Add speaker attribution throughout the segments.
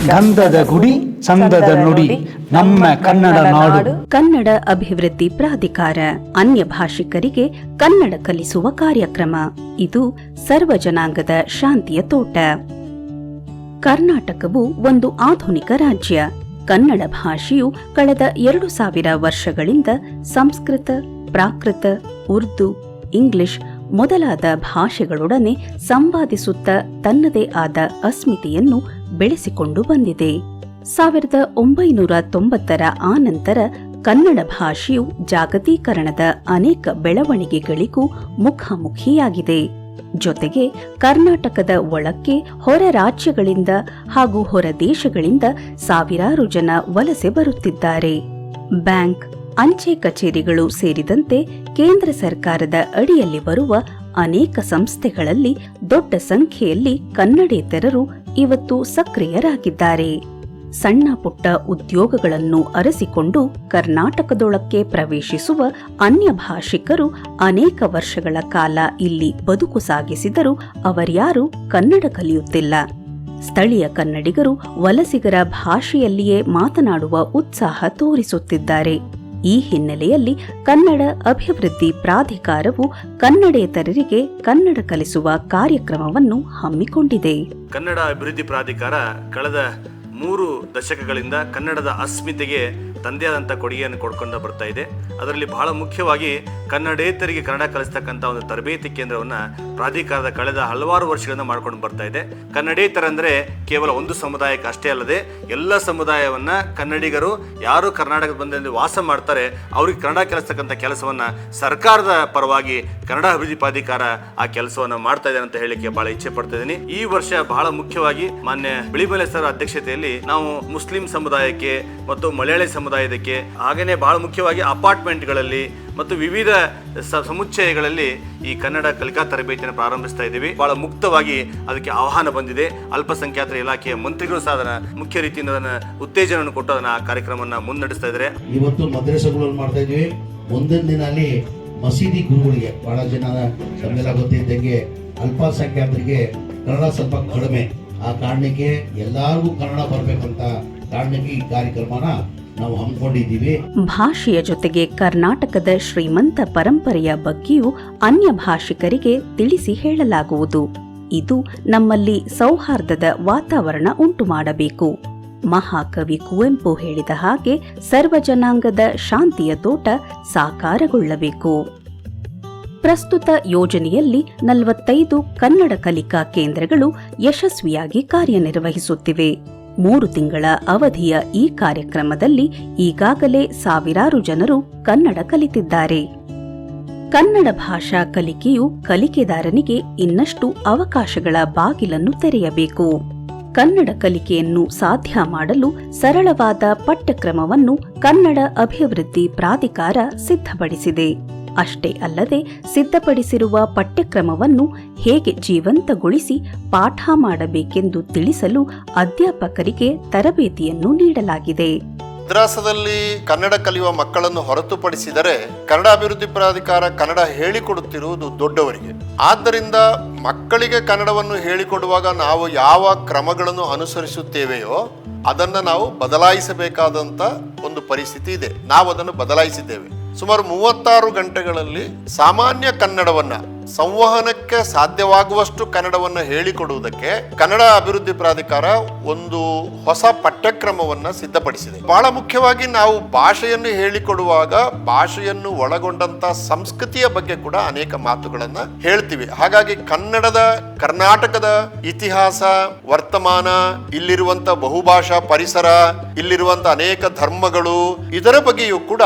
Speaker 1: ಗಂಧದ ಗುಡಿ ಚಂದದ ನುಡಿ ನಮ್ಮ ಕನ್ನಡ ನಾಡು.
Speaker 2: ಕನ್ನಡ ಅಭಿವೃದ್ಧಿ ಪ್ರಾಧಿಕಾರ ಅನ್ಯ ಭಾಷಿಕರಿಗೆ ಕನ್ನಡ ಕಲಿಸುವ ಕಾರ್ಯಕ್ರಮ. ಇದು ಸರ್ವ ಜನಾಂಗದ ಶಾಂತಿಯ ತೋಟ. ಕರ್ನಾಟಕವು ಒಂದು ಆಧುನಿಕ ರಾಜ್ಯ. ಕನ್ನಡ ಭಾಷೆಯು ಕಳೆದ 2000 ವರ್ಷಗಳಿಂದ ಸಂಸ್ಕೃತ, ಪ್ರಾಕೃತ, ಉರ್ದು, ಇಂಗ್ಲಿಷ್ ಮೊದಲಾದ ಭಾಷೆಗಳೊಡನೆ ಸಂವಾದಿಸುತ್ತಾ ತನ್ನದೇ ಆದ ಅಸ್ಮಿತೆಯನ್ನು ಬೆಳೆಸಿಕೊಂಡು ಬಂದಿದೆ. 1990ರ ಆನಂತರ ಕನ್ನಡ ಭಾಷೆಯು ಜಾಗತೀಕರಣದ ಅನೇಕ ಬೆಳವಣಿಗೆಗಳಿಗೂ ಮುಖಾಮುಖಿಯಾಗಿದೆ. ಜೊತೆಗೆ ಕರ್ನಾಟಕದ ಒಳಕ್ಕೆ ಹೊರ ರಾಜ್ಯಗಳಿಂದ ಹಾಗೂ ಹೊರ ದೇಶಗಳಿಂದ ಸಾವಿರಾರು ಜನ ವಲಸೆ ಬರುತ್ತಿದ್ದಾರೆ. ಬ್ಯಾಂಕ್, ಅಂಚೆ ಕಚೇರಿಗಳು ಸೇರಿದಂತೆ ಕೇಂದ್ರ ಸರ್ಕಾರದ ಅಡಿಯಲ್ಲಿ ಬರುವ ಅನೇಕ ಸಂಸ್ಥೆಗಳಲ್ಲಿ ದೊಡ್ಡ ಸಂಖ್ಯೆಯಲ್ಲಿ ಕನ್ನಡೇತರರು ಇವತ್ತು ಸಕ್ರಿಯರಾಗಿದ್ದಾರೆ. ಸಣ್ಣ ಪುಟ್ಟ ಉದ್ಯೋಗಗಳನ್ನು ಅರಸಿಕೊಂಡು ಕರ್ನಾಟಕದೊಳಕ್ಕೆ ಪ್ರವೇಶಿಸುವ ಅನ್ಯ ಭಾಷಿಕರು ಅನೇಕ ವರ್ಷಗಳ ಕಾಲ ಇಲ್ಲಿ ಬದುಕು ಸಾಗಿಸಿದರೂ ಅವರ್ಯಾರೂ ಕನ್ನಡ ಕಲಿಯುತ್ತಿಲ್ಲ. ಸ್ಥಳೀಯ ಕನ್ನಡಿಗರು ವಲಸಿಗರ ಭಾಷೆಯಲ್ಲಿಯೇ ಮಾತನಾಡುವ ಉತ್ಸಾಹ ತೋರಿಸುತ್ತಿದ್ದಾರೆ. ಈ ಹಿನ್ನೆಲೆಯಲ್ಲಿ ಕನ್ನಡ ಅಭಿವೃದ್ಧಿ ಪ್ರಾಧಿಕಾರವು ಕನ್ನಡೇತರರಿಗೆ ಕನ್ನಡ ಕಲಿಸುವ ಕಾರ್ಯಕ್ರಮವನ್ನು ಹಮ್ಮಿಕೊಂಡಿದೆ.
Speaker 3: ಕನ್ನಡ ಅಭಿವೃದ್ಧಿ ಪ್ರಾಧಿಕಾರ ಕಳೆದ 3 ದಶಕಗಳಿಂದ ಕನ್ನಡದ ಅಸ್ಮಿತೆಗೆ ತಂದೆ ಆದಂಥ ಕೊಡುಗೆಯನ್ನು ಕೊಡ್ಕೊಂಡು ಬರ್ತಾ ಇದೆ. ಅದರಲ್ಲಿ ಬಹಳ ಮುಖ್ಯವಾಗಿ ಕನ್ನಡೇತರಿಗೆ ಕನ್ನಡ ಕಲಿಸ್ತಕ್ಕಂಥ ಒಂದು ತರಬೇತಿ ಕೇಂದ್ರವನ್ನು ಪ್ರಾಧಿಕಾರದ ಕಳೆದ ಹಲವಾರು ವರ್ಷಗಳಿಂದ ಮಾಡ್ಕೊಂಡು ಬರ್ತಾ ಇದೆ. ಕನ್ನಡೇತರಂದರೆ ಕೇವಲ ಒಂದು ಸಮುದಾಯಕ್ಕೆ ಅಷ್ಟೇ ಅಲ್ಲದೆ ಎಲ್ಲ ಸಮುದಾಯವನ್ನು ಕನ್ನಡಿಗರು ಯಾರು ಕರ್ನಾಟಕದ ಬಂದಲ್ಲಿ ವಾಸ ಮಾಡ್ತಾರೆ ಅವ್ರಿಗೆ ಕನ್ನಡ ಕಲಿಸ್ತಕ್ಕಂಥ ಕೆಲಸವನ್ನು ಸರ್ಕಾರದ ಪರವಾಗಿ ಕನ್ನಡ ಅಭಿವೃದ್ಧಿ ಪ್ರಾಧಿಕಾರ ಆ ಕೆಲಸವನ್ನು ಮಾಡ್ತಾ ಇದೆ ಅಂತ ಹೇಳಲಿಕ್ಕೆ ಬಹಳ ಇಚ್ಛೆ ಪಡ್ತಾ ಇದ್ದೀನಿ. ಈ ವರ್ಷ ಬಹಳ ಮುಖ್ಯವಾಗಿ ಮಾನ್ಯ ಬಿಳಿಮಲೆ ಸರ್ ಅಧ್ಯಕ್ಷತೆಯಲ್ಲಿ ನಾವು ಮುಸ್ಲಿಂ ಸಮುದಾಯಕ್ಕೆ ಮತ್ತು ಮಲಯಾಳಿ ಸಮುದಾಯಕ್ಕೆ ಹಾಗೇನೆ ಬಹಳ ಮುಖ್ಯವಾಗಿ ಅಪಾರ್ಟ್ಮೆಂಟ್ಗಳಲ್ಲಿ ಮತ್ತು ವಿವಿಧ ಸಮುಚ್ಚಯಗಳಲ್ಲಿ ಈ ಕನ್ನಡ ಕಲಿಕಾ ತರಬೇತಿಯನ್ನು ಪ್ರಾರಂಭಿಸ್ತಾ ಇದ್ದೀವಿ. ಬಹಳ ಮುಕ್ತವಾಗಿ ಅದಕ್ಕೆ ಆಹ್ವಾನ ಬಂದಿದೆ. ಅಲ್ಪಸಂಖ್ಯಾತರ ಇಲಾಖೆಯ ಮಂತ್ರಿಗಳು ಸಹ ಅದನ್ನ ಮುಖ್ಯ ರೀತಿಯಿಂದ ಅದನ್ನ ಉತ್ತೇಜನವನ್ನು ಕೊಟ್ಟು ಅದನ್ನ ಆ ಕಾರ್ಯಕ್ರಮವನ್ನು ಮುನ್ನಡೆಸ್ತಾ ಇದ್ದಾರೆ.
Speaker 4: ಇವತ್ತು ಮದ್ರಸೆಗಳಲ್ಲಿ ಮಾಡ್ತಾ ಇದ್ವಿ. ಮುಂದಿನ ದಿನ ಅಲ್ಲಿ ಮಸೀದಿ ಗುರುಗಳಿಗೆ ಬಹಳ ಜನ ತಮ್ಮೆಲ್ಲ ಗೊತ್ತಿದ್ದಂಗೆ ಅಲ್ಪಸಂಖ್ಯಾತರಿಗೆ ಕನ್ನಡ ಸ್ವಲ್ಪ ಕಡಿಮೆ. ಆ ಕಾರಣಕ್ಕೆ ಎಲ್ಲರಿಗೂ ಕನ್ನಡ ಬರ್ಬೇಕಂತ ಕಾರಣಕ್ಕೆ ಈ ಕಾರ್ಯಕ್ರಮನ ನಾವು ಹಮ್ಮಿಕೊಂಡಿದ್ದೀವಿ.
Speaker 2: ಭಾಷೆಯ ಜೊತೆಗೆ ಕರ್ನಾಟಕದ ಶ್ರೀಮಂತ ಪರಂಪರೆಯ ಬಗ್ಗೆಯೂ ಅನ್ಯ ಭಾಷಿಕರಿಗೆ ತಿಳಿಸಿ ಹೇಳಲಾಗುವುದು. ಇದು ನಮ್ಮಲ್ಲಿ ಸೌಹಾರ್ದದ ವಾತಾವರಣ ಉಂಟು ಮಾಡಬೇಕು. ಮಹಾಕವಿ ಕುವೆಂಪು ಹೇಳಿದ ಹಾಗೆ ಸರ್ವ ಜನಾಂಗದ ಶಾಂತಿಯ ತೋಟ ಸಾಕಾರಗೊಳ್ಳಬೇಕು. ಪ್ರಸ್ತುತ ಯೋಜನೆಯಲ್ಲಿ 45 ಕನ್ನಡ ಕಲಿಕಾ ಕೇಂದ್ರಗಳು ಯಶಸ್ವಿಯಾಗಿ ಕಾರ್ಯನಿರ್ವಹಿಸುತ್ತಿವೆ. 3 ತಿಂಗಳ ಅವಧಿಯ ಈ ಕಾರ್ಯಕ್ರಮದಲ್ಲಿ ಈಗಾಗಲೇ ಸಾವಿರಾರು ಜನರು ಕನ್ನಡ ಕಲಿತಿದ್ದಾರೆ. ಕನ್ನಡ ಭಾಷಾ ಕಲಿಕೆಯು ಕಲಿಕೆದಾರನಿಗೆ ಇನ್ನಷ್ಟು ಅವಕಾಶಗಳ ಬಾಗಿಲನ್ನು ತೆರೆಯಬೇಕು. ಕನ್ನಡ ಕಲಿಕೆಯನ್ನು ಸಾಧ್ಯ ಮಾಡಲು ಸರಳವಾದ ಪಠ್ಯಕ್ರಮವನ್ನು ಕನ್ನಡ ಅಭಿವೃದ್ಧಿ ಪ್ರಾಧಿಕಾರ ಸಿದ್ಧಪಡಿಸಿದೆ. ಅಷ್ಟೇ ಅಲ್ಲದೆ ಸಿದ್ಧಪಡಿಸಿರುವ ಪಠ್ಯಕ್ರಮವನ್ನು ಹೇಗೆ ಜೀವಂತಗೊಳಿಸಿ ಪಾಠ ಮಾಡಬೇಕೆಂದು ತಿಳಿಸಲು ಅಧ್ಯಾಪಕರಿಗೆ ತರಬೇತಿಯನ್ನು ನೀಡಲಾಗಿದೆ.
Speaker 5: ಮದ್ರಾಸದಲ್ಲಿ ಕನ್ನಡ ಕಲಿಯುವ ಮಕ್ಕಳನ್ನು ಹೊರತುಪಡಿಸಿದರೆ ಕನ್ನಡ ಅಭಿವೃದ್ಧಿ ಪ್ರಾಧಿಕಾರ ಕನ್ನಡ ಹೇಳಿಕೊಡುತ್ತಿರುವುದು ದೊಡ್ಡವರಿಗೆ. ಆದ್ದರಿಂದ ಮಕ್ಕಳಿಗೆ ಕನ್ನಡವನ್ನು ಹೇಳಿಕೊಡುವಾಗ ನಾವು ಯಾವ ಕ್ರಮಗಳನ್ನು ಅನುಸರಿಸುತ್ತೇವೆಯೋ ಅದನ್ನು ನಾವು ಬದಲಾಯಿಸಬೇಕಾದಂಥ ಒಂದು ಪರಿಸ್ಥಿತಿ ಇದೆ. ನಾವು ಅದನ್ನು ಬದಲಾಯಿಸಿದ್ದೇವೆ. ಸುಮಾರು 36 ಗಂಟೆಗಳಲ್ಲಿ ಸಾಮಾನ್ಯ ಕನ್ನಡವನ್ನು ಸಂವಹನಕ್ಕೆ ಸಾಧ್ಯವಾಗುವಷ್ಟು ಕನ್ನಡವನ್ನು ಹೇಳಿಕೊಡುವುದಕ್ಕೆ ಕನ್ನಡ ಅಭಿವೃದ್ಧಿ ಪ್ರಾಧಿಕಾರ ಒಂದು ಹೊಸ ಪಠ್ಯಕ್ರಮವನ್ನು ಸಿದ್ಧಪಡಿಸಿದೆ. ಬಹಳ ಮುಖ್ಯವಾಗಿ ನಾವು ಭಾಷೆಯನ್ನು ಹೇಳಿಕೊಡುವಾಗ ಭಾಷೆಯನ್ನು ಒಳಗೊಂಡಂತ ಸಂಸ್ಕೃತಿಯ ಬಗ್ಗೆ ಕೂಡ ಅನೇಕ ಮಾತುಗಳನ್ನು ಹೇಳ್ತೀವಿ. ಹಾಗಾಗಿ ಕರ್ನಾಟಕದ ಇತಿಹಾಸ, ವರ್ತಮಾನ, ಇಲ್ಲಿರುವಂತ ಬಹುಭಾಷಾ ಪರಿಸರ, ಇಲ್ಲಿರುವಂತ ಅನೇಕ ಧರ್ಮಗಳು, ಇದರ ಬಗ್ಗೆಯೂ ಕೂಡ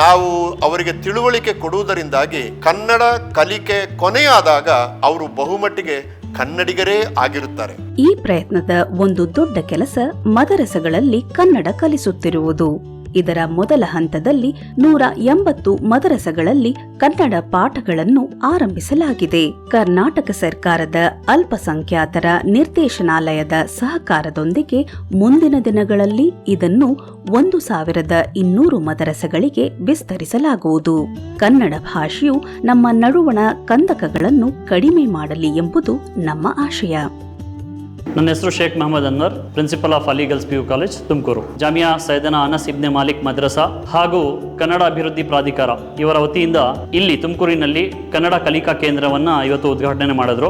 Speaker 5: ನಾವು ಅವರಿಗೆ ತಿಳುವಳಿಕೆ ಕೊಡುವುದರಿಂದಾಗಿ ಕನ್ನಡ ಕಲಿಕೆ ಕೊನೆಯಾದಾಗ ಅವರು ಬಹುಮಟ್ಟಿಗೆ ಕನ್ನಡಿಗರೇ ಆಗಿರುತ್ತಾರೆ.
Speaker 2: ಈ ಪ್ರಯತ್ನದ ಒಂದು ದೊಡ್ಡ ಕೆಲಸ ಮದರಸಗಳಲ್ಲಿ ಕನ್ನಡ ಕಲಿಸುತ್ತಿರುವುದು. ಇದರ ಮೊದಲ ಹಂತದಲ್ಲಿ 180 ಮದರಸಗಳಲ್ಲಿ ಕನ್ನಡ ಪಾಠಗಳನ್ನು ಆರಂಭಿಸಲಾಗಿದೆ. ಕರ್ನಾಟಕ ಸರ್ಕಾರದ ಅಲ್ಪಸಂಖ್ಯಾತರ ನಿರ್ದೇಶನಾಲಯದ ಸಹಕಾರದೊಂದಿಗೆ ಮುಂದಿನ ದಿನಗಳಲ್ಲಿ ಇದನ್ನು 1200 ಮದರಸಗಳಿಗೆ ವಿಸ್ತರಿಸಲಾಗುವುದು. ಕನ್ನಡ ಭಾಷೆಯು ನಮ್ಮ ನಡುವಣ ಕಂದಕಗಳನ್ನು ಕಡಿಮೆ ಮಾಡಲಿ ಎಂಬುದು ನಮ್ಮ ಆಶಯ.
Speaker 6: ನನ್ನ ಹೆಸರು Shaikh Mohammed Anwar, principal of Ali girls PU college Tumakuru. Jamia Syedna Anas Ibne Malik ಮದ್ರಸಾ ಹಾಗೂ ಕನ್ನಡ ಅಭಿವೃದ್ಧಿ ಪ್ರಾಧಿಕಾರ ಇವರ ವತಿಯಿಂದ ಇಲ್ಲಿ ತುಮಕೂರಿನಲ್ಲಿ ಕನ್ನಡ ಕಲಿಕಾ ಕೇಂದ್ರವನ್ನ ಇವತ್ತು ಉದ್ಘಾಟನೆ ಮಾಡಿದ್ರು.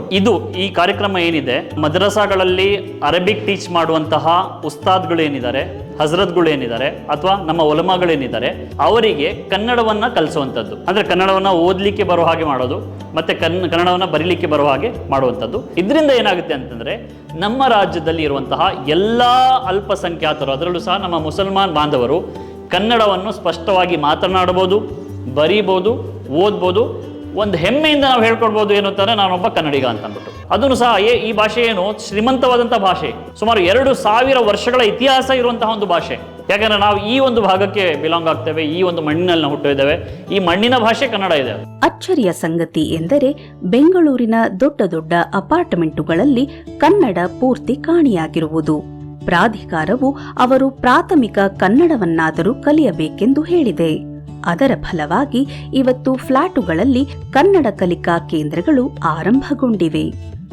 Speaker 6: ಈ ಕಾರ್ಯಕ್ರಮ ಏನಿದೆ, ಮದ್ರಸಾಗಳಲ್ಲಿ ಅರಬಿಕ್ ಟೀಚ್ ಮಾಡುವಂತಹ ಉಸ್ತಾದ್ಗಳು ಏನಿದ್ದಾರೆ, ಹಜರತ್ಗಳು ಏನಿದ್ದಾರೆ ಅಥವಾ ನಮ್ಮ ಒಲಮಾಗಳೇನಿದ್ದಾರೆ, ಅವರಿಗೆ ಕನ್ನಡವನ್ನ ಕಲಿಸುವಂಥದ್ದು. ಅಂದ್ರೆ ಕನ್ನಡವನ್ನ ಓದಲಿಕ್ಕೆ ಬರೋ ಹಾಗೆ ಮಾಡೋದು, ಮತ್ತೆ ಕನ್ನಡವನ್ನ ಬರೀಲಿಕ್ಕೆ ಬರೋ ಹಾಗೆ ಮಾಡುವಂಥದ್ದು. ಇದರಿಂದ ಏನಾಗುತ್ತೆ ಅಂತಂದ್ರೆ, ನಮ್ಮ ರಾಜ್ಯದಲ್ಲಿ ಇರುವಂತಹ ಎಲ್ಲಾ ಅಲ್ಪಸಂಖ್ಯಾತರು, ಅದರಲ್ಲೂ ಸಹ ನಮ್ಮ ಮುಸಲ್ಮಾನ್ ಬಾಂಧವರು ಕನ್ನಡವನ್ನು ಸ್ಪಷ್ಟವಾಗಿ ಮಾತನಾಡಬಹುದು, ಬರೀಬಹುದು, ಓದ್ಬೋದು. ಒಂದು ಹೆಮ್ಮೆಯಿಂದ ನಾವು ಹೇಳ್ಕೊಡ್ಬೋದು ಏನು ಅಂತಂದ್ರೆ, ನಾನೊಬ್ಬ ಕನ್ನಡಿಗ ಅಂತ ಅಂದ್ಬಿಟ್ಟು. ಅದನ್ನು ಸಹ ಈ ಭಾಷೆ ಏನು ಶ್ರೀಮಂತವಾದಂಥ ಭಾಷೆ, ಸುಮಾರು 2000 ವರ್ಷಗಳ ಇತಿಹಾಸ ಇರುವಂತಹ ಒಂದು ಭಾಷೆ. ಯಾಕಂದ್ರೆ ನಾವು ಈ ಒಂದು ಭಾಗಕ್ಕೆ ಬಿಲಾಂಗ್ ಆಗ್ತೇವೆ, ಈ ಒಂದು ಮಣ್ಣಿನಲ್ಲಿ ನಾವು ಹುಟ್ಟಿದ್ದೇವೆ, ಈ ಮಣ್ಣಿನ ಭಾಷೆ ಕನ್ನಡ ಇದೆ.
Speaker 2: ಅಚ್ಚರಿಯ ಸಂಗತಿ ಎಂದರೆ, ಬೆಂಗಳೂರಿನ ದೊಡ್ಡ ದೊಡ್ಡ ಅಪಾರ್ಟ್ಮೆಂಟುಗಳಲ್ಲಿ ಕನ್ನಡ ಪೂರ್ತಿ ಕಾಣಿಯಾಗಿರುವುದು. ಪ್ರಾಧಿಕಾರವು ಅವರು ಪ್ರಾಥಮಿಕ ಕನ್ನಡವನ್ನಾದರೂ ಕಲಿಯಬೇಕೆಂದು ಹೇಳಿದೆ. ಅದರ ಫಲವಾಗಿ ಇವತ್ತು ಫ್ಲಾಟುಗಳಲ್ಲಿ ಕನ್ನಡ ಕಲಿಕಾ ಕೇಂದ್ರಗಳು ಆರಂಭಗೊಂಡಿವೆ.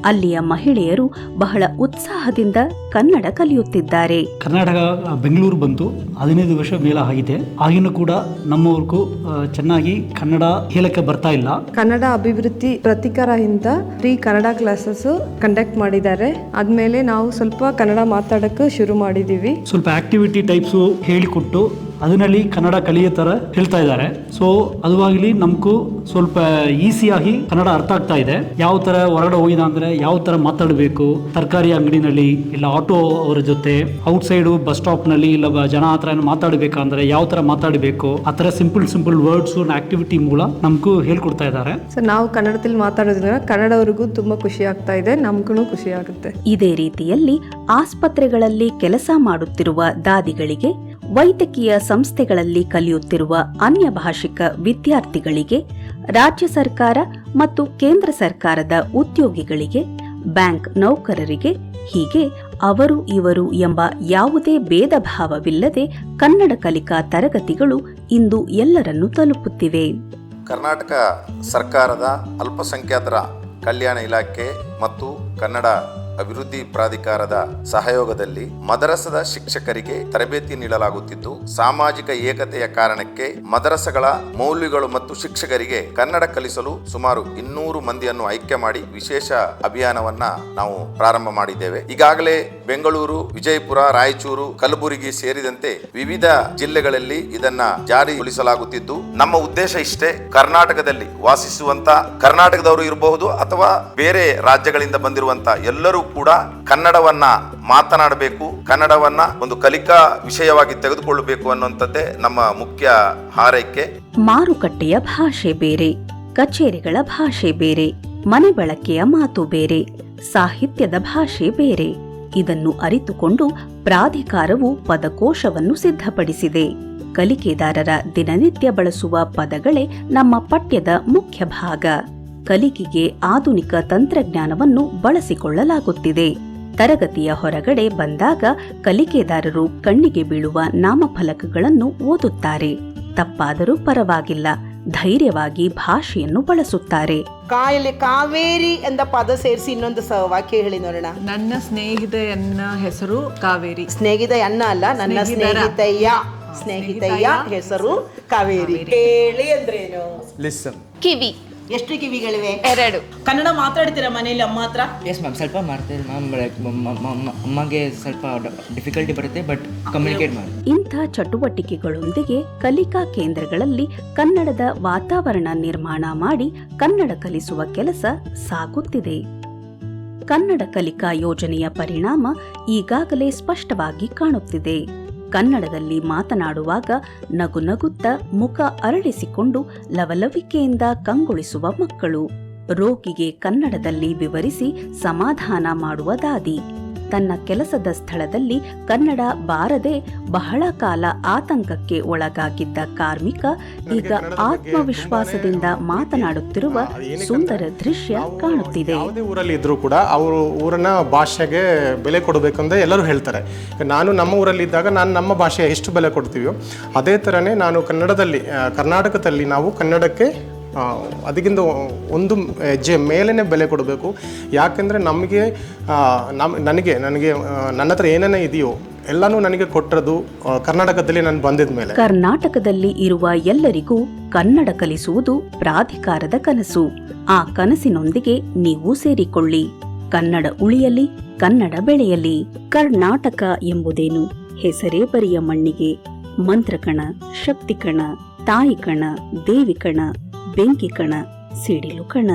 Speaker 2: ಅಲ್ಲಿಯ ಮಹಿಳೆಯರು ಬಹಳ ಉತ್ಸಾಹದಿಂದ ಕನ್ನಡ ಕಲಿಯುತ್ತಿದ್ದಾರೆ.
Speaker 1: ಕರ್ನಾಟಕ ಬೆಂಗಳೂರು ಬಂತು 15 ವರ್ಷ ಮೇಲ ಆಗಿದೆ. ಆಗಿನೂ ಕೂಡ ನಮ್ಮವ್ರಿಗೂ ಚೆನ್ನಾಗಿ ಕನ್ನಡ ಹೇಳಕ್ಕೆ ಬರ್ತಾ ಇಲ್ಲ.
Speaker 7: ಕನ್ನಡ ಅಭಿವೃದ್ಧಿ ಪ್ರಾಧಿಕಾರದಿಂದ ಫ್ರೀ ಕನ್ನಡ ಕ್ಲಾಸಸ್ ಕಂಡಕ್ಟ್ ಮಾಡಿದ್ದಾರೆ. ಆದ್ಮೇಲೆ ನಾವು ಸ್ವಲ್ಪ ಕನ್ನಡ ಮಾತಾಡಕ್ಕೆ ಶುರು ಮಾಡಿದೀವಿ.
Speaker 1: ಸ್ವಲ್ಪ ಆಕ್ಟಿವಿಟಿ ಟೈಪ್ಸು ಹೇಳಿಕೊಟ್ಟು ಅದರಲ್ಲಿ ಕನ್ನಡ ಕಲಿಯೋ ಥರ ಹೇಳ್ತಾ ಇದ್ದಾರೆ. ಸೊ ಅದುವಾಗಲಿ ನಮಗೂ ಸ್ವಲ್ಪ ಈಸಿಯಾಗಿ ಕನ್ನಡ ಅರ್ಥ ಆಗ್ತಾ ಇದೆ. ಯಾವ ಥರ ಹೊರಗಡೆ ಹೋಗಿದ ಅಂದರೆ ಯಾವ ಥರ ಮಾತಾಡಬೇಕು, ತರಕಾರಿ ಅಂಗಡಿನಲ್ಲಿ ಇಲ್ಲ ಆಟೋ ಅವರ ಜೊತೆ, ಔಟ್ಸೈಡು ಬಸ್ ಸ್ಟಾಪ್ನಲ್ಲಿ ಇಲ್ಲ ಜನ ಹತ್ರ ಮಾತಾಡಬೇಕಂದ್ರೆ ಯಾವ ಥರ ಮಾತಾಡಬೇಕು, ಆ ಥರ ಸಿಂಪಲ್ ವರ್ಡ್ಸು ಆಕ್ಟಿವಿಟಿ ಮೂಲ ನಮಗೂ ಹೇಳ್ಕೊಡ್ತಾ ಇದ್ದಾರೆ.
Speaker 7: ಸೊ ನಾವು ಕನ್ನಡದಲ್ಲಿ ಮಾತಾಡೋದ್ರಿಂದ ಕನ್ನಡವರಿಗೂ ತುಂಬಾ ಖುಷಿ ಆಗ್ತಾ ಇದೆ, ನಮಗೂ ಖುಷಿ ಆಗುತ್ತೆ.
Speaker 2: ಇದೇ ರೀತಿಯಲ್ಲಿ ಆಸ್ಪತ್ರೆಗಳಲ್ಲಿ ಕೆಲಸ ಮಾಡುತ್ತಿರುವ ದಾದಿಗಳಿಗೆ, ವೈದ್ಯಕೀಯ ಸಂಸ್ಥೆಗಳಲ್ಲಿ ಕಲಿಯುತ್ತಿರುವ ಅನ್ಯ ಭಾಷಿಕ ವಿದ್ಯಾರ್ಥಿಗಳಿಗೆ, ರಾಜ್ಯ ಸರ್ಕಾರ ಮತ್ತು ಕೇಂದ್ರ ಸರ್ಕಾರದ ಉದ್ಯೋಗಿಗಳಿಗೆ, ಬ್ಯಾಂಕ್ ನೌಕರರಿಗೆ, ಹೀಗೆ ಅವರು ಇವರು ಎಂಬ ಯಾವುದೇ ಭೇದ ಭಾವವಿಲ್ಲದೆ ಕನ್ನಡ ಕಲಿಕಾ ತರಗತಿಗಳು ಇಂದು ಎಲ್ಲರನ್ನೂ ತಲುಪುತ್ತಿವೆ.
Speaker 5: ಕರ್ನಾಟಕ ಸರ್ಕಾರದ ಅಲ್ಪಸಂಖ್ಯಾತರ ಕಲ್ಯಾಣ ಇಲಾಖೆ ಮತ್ತು ಕನ್ನಡ ಅಭಿವೃದ್ಧಿ ಪ್ರಾಧಿಕಾರದ ಸಹಯೋಗದಲ್ಲಿ ಮದರಸದ ಶಿಕ್ಷಕರಿಗೆ ತರಬೇತಿ ನೀಡಲಾಗುತ್ತಿದ್ದು, ಸಾಮಾಜಿಕ ಏಕತೆಯ ಕಾರಣಕ್ಕೆ ಮದರಸಗಳ ಮೌಲ್ಯಗಳು ಮತ್ತು ಶಿಕ್ಷಕರಿಗೆ ಕನ್ನಡ ಕಲಿಸಲು ಸುಮಾರು 200 ಮಂದಿಯನ್ನು ಆಯ್ಕೆ ಮಾಡಿ ವಿಶೇಷ ಅಭಿಯಾನವನ್ನ ನಾವು ಪ್ರಾರಂಭ ಮಾಡಿದ್ದೇವೆ. ಈಗಾಗಲೇ ಬೆಂಗಳೂರು, ವಿಜಯಪುರ, ರಾಯಚೂರು, ಕಲಬುರಗಿ ಸೇರಿದಂತೆ ವಿವಿಧ ಜಿಲ್ಲೆಗಳಲ್ಲಿ ಇದನ್ನ ಜಾರಿಗೊಳಿಸಲಾಗುತ್ತಿದ್ದು, ನಮ್ಮ ಉದ್ದೇಶ ಇಷ್ಟೇ, ಕರ್ನಾಟಕದಲ್ಲಿ ವಾಸಿಸುವಂತ ಕರ್ನಾಟಕದವರು ಇರಬಹುದು ಅಥವಾ ಬೇರೆ ರಾಜ್ಯಗಳಿಂದ ಬಂದಿರುವಂತ ಎಲ್ಲರೂ ಕೂಡ ಕನ್ನಡವನ್ನ ಮಾತನಾಡಬೇಕು, ಕನ್ನಡವನ್ನ ಒಂದು ಕಲಿಕಾ ವಿಷಯವಾಗಿ ತೆಗೆದುಕೊಳ್ಳಬೇಕು ಅನ್ನುವಂಥದ್ದೇ ನಮ್ಮ ಮುಖ್ಯ ಹಾರೈಕೆ.
Speaker 2: ಮಾರುಕಟ್ಟೆಯ ಭಾಷೆ ಬೇರೆ, ಕಚೇರಿಗಳ ಭಾಷೆ ಬೇರೆ, ಮನೆ ಬಳಕೆಯ ಮಾತು ಬೇರೆ, ಸಾಹಿತ್ಯದ ಭಾಷೆ ಬೇರೆ. ಇದನ್ನು ಅರಿತುಕೊಂಡು ಪ್ರಾಧಿಕಾರವು ಪದಕೋಶವನ್ನು ಸಿದ್ಧಪಡಿಸಿದೆ. ಕಲಿಕೆದಾರರ ದಿನನಿತ್ಯ ಬಳಸುವ ಪದಗಳೇ ನಮ್ಮ ಪಠ್ಯದ ಮುಖ್ಯ ಭಾಗ. ಕಲಿಕೆಗೆ ಆಧುನಿಕ ತಂತ್ರಜ್ಞಾನವನ್ನು ಬಳಸಿಕೊಳ್ಳಲಾಗುತ್ತಿದೆ. ತರಗತಿಯ ಹೊರಗಡೆ ಬಂದಾಗ ಕಲಿಕೆದಾರರು ಕಣ್ಣಿಗೆ ಬೀಳುವ ನಾಮಫಲಕಗಳನ್ನು ಓದುತ್ತಾರೆ. ತಪ್ಪಾದರೂ ಪರವಾಗಿಲ್ಲ, ಧೈರ್ಯವಾಗಿ ಭಾಷೆಯನ್ನು ಬಳಸುತ್ತಾರೆ.
Speaker 8: ಕಾವೇರಿ ಎಂದ ಪದ ಸೇರಿಸಿ ಇನ್ನೊಂದು ವಾಕ್ಯ ಹೇಳಿ ನೋಡೋಣ.
Speaker 9: ನನ್ನ ಸ್ನೇಹಿತೆಯನ್ನ ಹೆಸರು ಕಾವೇರಿ.
Speaker 8: ಸ್ನೇಹಿತೆಯನ್ನ ಅಲ್ಲ, ನನ್ನ ಸ್ನೇಹಿತೆಯ ಹೆಸರು ಕಾವೇರಿ. ಕೇಳಿ ಅಂದ್ರೇನು?
Speaker 10: ಲಿಸನ್.
Speaker 9: ಕಿವಿ.
Speaker 8: ಎಷ್ಟು ಕಿವಿಗಳಿವೆ?
Speaker 9: 2.
Speaker 8: ಕನ್ನಡ ಮಾತಾಡ್ತೀರಾ ಮನೇಲಿ ಅಮ್ಮ ಹತ್ರ?
Speaker 11: ಎಸ್ ಮ್ಯಾಮ್, ಸ್ವಲ್ಪ ಮಾಡ್ತೇವೆ ಮ್ಯಾಮ್. ಅಮ್ಮಗೆ ಸ್ವಲ್ಪ ಡಿಫಿಕಲ್ಟಿ ಬರುತ್ತೆ, ಬಟ್ ಕಮ್ಯುನಿಕೇಟ್ ಮಾಡಿ.
Speaker 2: ಇಂಥ ಚಟುವಟಿಕೆಗಳೊಂದಿಗೆ ಕಲಿಕಾ ಕೇಂದ್ರಗಳಲ್ಲಿ ಕನ್ನಡದ ವಾತಾವರಣ ನಿರ್ಮಾಣ ಮಾಡಿ ಕನ್ನಡ ಕಲಿಸುವ ಕೆಲಸ ಸಾಗುತ್ತಿದೆ. ಕನ್ನಡ ಕಲಿಕಾ ಯೋಜನೆಯ ಪರಿಣಾಮ ಈಗಾಗಲೇ ಸ್ಪಷ್ಟವಾಗಿ ಕಾಣುತ್ತಿದೆ. ಕನ್ನಡದಲ್ಲಿ ಮಾತನಾಡುವಾಗ ನಗು ನಗುತ್ತಾ ಮುಖ ಅರಳಿಸಿಕೊಂಡು ಲವಲವಿಕೆಯಿಂದ ಕಂಗೊಳಿಸುವ ಮಕ್ಕಳು, ರೋಗಿಗೆ ಕನ್ನಡದಲ್ಲಿ ವಿವರಿಸಿ ಸಮಾಧಾನ ಮಾಡುವ ದಾದಿ, ತನ್ನ ಕೆಲಸದ ಸ್ಥಳದಲ್ಲಿ ಕನ್ನಡ ಬಾರದೆ ಬಹಳ ಕಾಲ ಆತಂಕಕ್ಕೆ ಒಳಗಾಗಿದ್ದ ಕಾರ್ಮಿಕ ಈಗ ಆತ್ಮವಿಶ್ವಾಸದಿಂದ ಮಾತನಾಡುತ್ತಿರುವ ಸುಂದರ ದೃಶ್ಯ ಕಾಣುತ್ತಿದೆ.
Speaker 10: ಯಾವುದೇ ಊರಲ್ಲಿ ಇದ್ರೂ ಕೂಡ ಅವರು ಊರಿನ ಭಾಷೆಗೆ ಬೆಲೆ ಕೊಡಬೇಕಂದ್ರೆ ಎಲ್ಲರೂ ಹೇಳ್ತಾರೆ. ನಾನು ನಮ್ಮ ಊರಲ್ಲಿ ಇದ್ದಾಗ ನಾನು ನಮ್ಮ ಭಾಷೆ ಎಷ್ಟು ಬೆಲೆ ಕೊಡ್ತೀವೋ ಅದೇ ಥರನೇ ನಾನು ಕನ್ನಡದಲ್ಲಿ, ಕರ್ನಾಟಕದಲ್ಲಿ ನಾವು ಕನ್ನಡಕ್ಕೆ ಅದಕ್ಕಿಂತ ಒಂದು ಹೆಜ್ಜೆ ಮೇಲೇ ಬೆಲೆ ಕೊಡಬೇಕು. ಯಾಕೆಂದರೆ ನನಗೆ ನನ್ನ ಹತ್ರ ಏನೇನೇ ಇದೆಯೋ ಎಲ್ಲನೂ ನನಗೆ ಕೊಟ್ಟರದು ಕರ್ನಾಟಕದಲ್ಲಿ ನಾನು ಬಂದಿದ ಮೇಲೆ.
Speaker 2: ಕರ್ನಾಟಕದಲ್ಲಿ ಇರುವ ಎಲ್ಲರಿಗೂ ಕನ್ನಡ ಕಲಿಸುವುದು ಪ್ರಾಧಿಕಾರದ ಕನಸು. ಆ ಕನಸಿನೊಂದಿಗೆ ನೀವು ಸೇರಿಕೊಳ್ಳಿ. ಕನ್ನಡ ಉಳಿಯಲಿ, ಕನ್ನಡ ಬೆಳೆಯಲಿ. ಕರ್ನಾಟಕ ಎಂಬುದೇನು? ಹೆಸರೇ ಬರಿಯ ಮಣ್ಣಿಗೆ. ಮಂತ್ರಕಣ, ಶಕ್ತಿಕಣ, ತಾಯಿ ಕಣ, ದೇವಿ ಕಣ, ಬೆಂಕಿ ಕಣ, ಸಿಡಿಲು ಕಣ.